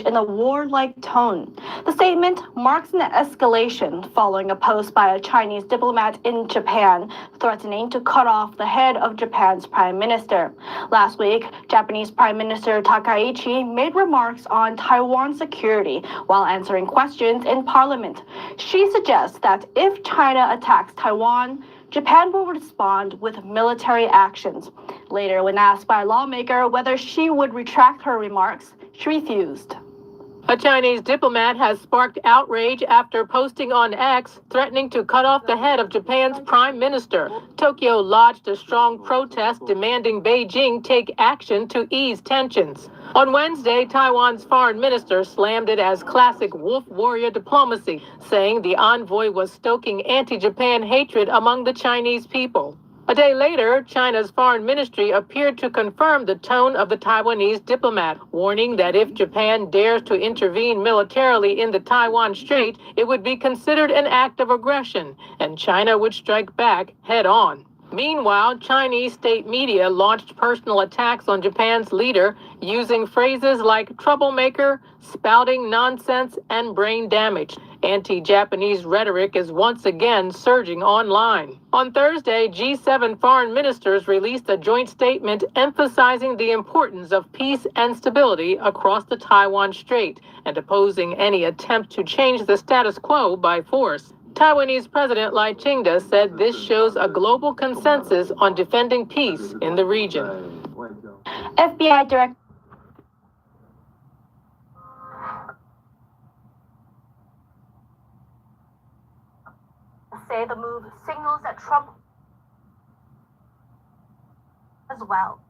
in a warlike tone. The statement marks an escalation following a post by a Chinese diplomat in Japan threatening to cut off the head of Japan's prime minister. Last week, Japanese Prime Minister Takaichi made remarks on Taiwan security while answering questions in parliament. She suggests that if China attacks Taiwan, Japan will respond with military actions. Later, when asked by a lawmaker whether she would retract her remarks, she refused. A Chinese diplomat has sparked outrage after posting on X threatening to cut off the head of Japan's prime minister. Tokyo lodged a strong protest demanding Beijing take action to ease tensions. On Wednesday, Taiwan's foreign minister slammed it as classic wolf warrior diplomacy, saying the envoy was stoking anti-Japan hatred among the Chinese people. A day later, China's foreign ministry appeared to confirm the tone of the Taiwanese diplomat, warning that if Japan dares to intervene militarily in the Taiwan Strait, it would be considered an act of aggression, and China would strike back head-on. Meanwhile, Chinese state media launched personal attacks on Japan's leader using phrases like troublemaker, spouting nonsense, and brain damage. Anti-Japanese rhetoric is once again surging online. On Thursday, G7 foreign ministers released a joint statement emphasizing the importance of peace and stability across the Taiwan Strait and opposing any attempt to change the status quo by force. Taiwanese President Lai Ching-te said this shows a global consensus on defending peace in the region. FBI Director say the move signals that Trump as well.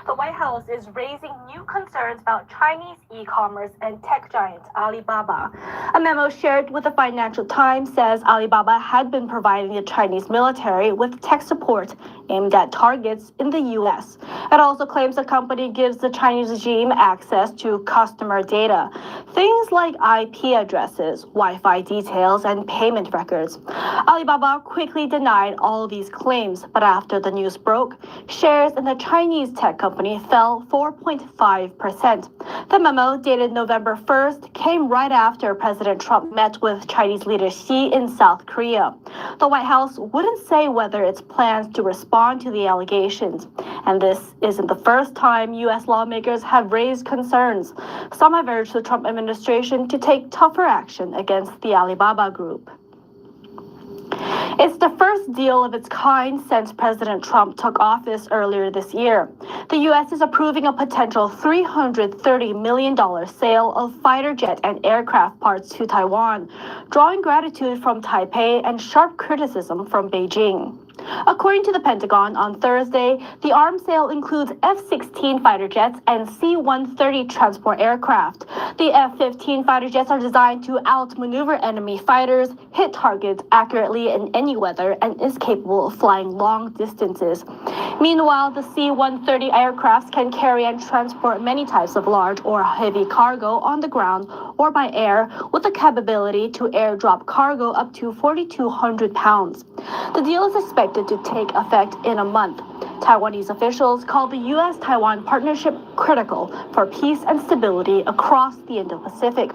The White House is raising new concerns about Chinese e-commerce and tech giant Alibaba. A memo shared with the Financial Times says Alibaba had been providing the Chinese military with tech support aimed at targets in the U.S. It also claims the company gives the Chinese regime access to customer data, things like IP addresses, Wi-Fi details, and payment records. Alibaba quickly denied all these claims, but after the news broke, shares in the Chinese tech company fell 4.5%. The memo, dated November 1st, came right after President Trump met with Chinese leader Xi in South Korea. The White House wouldn't say whether its plans to respond to the allegations. And this isn't the first time U.S. lawmakers have raised concerns. Some have urged the Trump administration to take tougher action against the Alibaba group. It's the first deal of its kind since President Trump took office earlier this year. The U.S. is approving a potential $330 million sale of fighter jet and aircraft parts to Taiwan, drawing gratitude from Taipei and sharp criticism from Beijing. According to the Pentagon, on Thursday, the arms sale includes F-16 fighter jets and C-130 transport aircraft. The F-15 fighter jets are designed to outmaneuver enemy fighters, hit targets accurately in any weather, and is capable of flying long distances. Meanwhile, the C-130 aircraft can carry and transport many types of large or heavy cargo on the ground or by air, with the capability to airdrop cargo up to 4,200 pounds. The deal is expected to take effect in a month. Taiwanese officials call the U.S.-Taiwan partnership critical for peace and stability across the Indo-Pacific.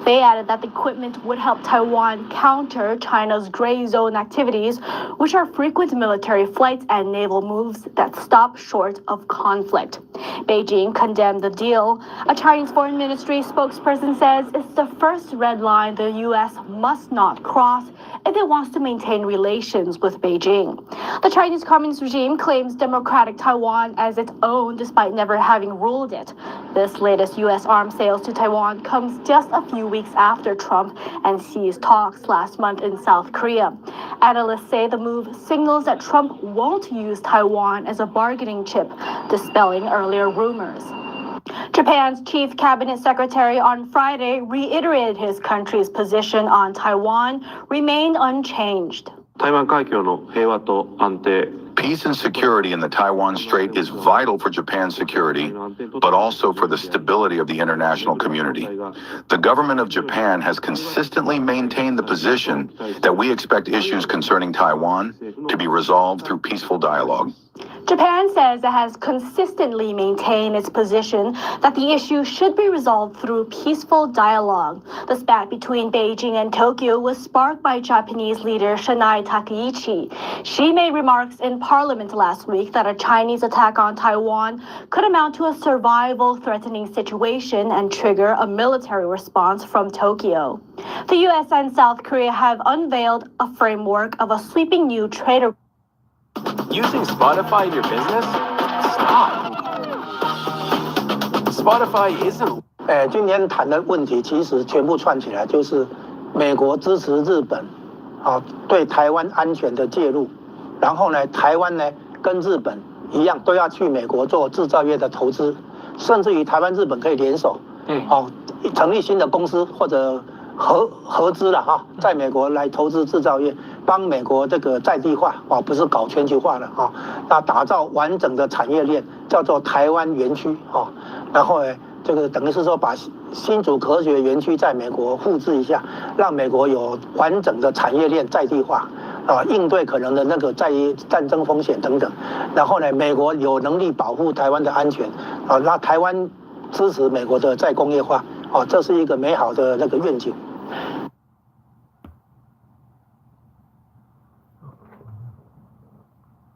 They added that the equipment would help Taiwan counter China's gray zone activities, which are frequent military flights and naval moves that stop short of conflict. Beijing condemned the deal. A Chinese foreign ministry spokesperson says it's the first red line the U.S. must not cross if it wants to maintain relations with Beijing. The Chinese Communist regime claims democratic Taiwan as its own despite never having ruled it. This latest U.S. arms sales to Taiwan comes just a few weeks after Trump and Xi's talks last month in South Korea. Analysts say the move signals that Trump won't use Taiwan as a bargaining chip, dispelling earlier rumors. Japan's chief cabinet secretary on Friday reiterated his country's position on Taiwan remained unchanged. Peace and security in the Taiwan Strait is vital for Japan's security, but also for the stability of the international community. The government of Japan has consistently maintained the position that we expect issues concerning Taiwan to be resolved through peaceful dialogue. Japan says it has consistently maintained its position that the issue should be resolved through peaceful dialogue. The spat between Beijing and Tokyo was sparked by Japanese leader Shinai Takaichi. She made remarks in parliament last week that a Chinese attack on Taiwan could amount to a survival-threatening situation and trigger a military response from Tokyo. The U.S. and South Korea have unveiled a framework of a sweeping new trade agreement. Using Spotify in your business? Stop. Spotify isn't. 今天谈的问题其实全部串起来，就是美国支持日本，对台湾安全的介入，然后呢，台湾呢跟日本一样都要去美国做制造业的投资，甚至于台湾日本可以联手，成立新的公司或者合资了哈，在美国来投资制造业，帮美国这个在地化不是搞全球化了那打造完整的产业链，叫做台湾园区然后呢，这个等于是说把新竹科学园区在美国复制一下，让美国有完整的产业链在地化应对可能的那个战争风险等等，然后呢，美国有能力保护台湾的安全那台湾支持美国的再工业化这是一个美好的那个愿景。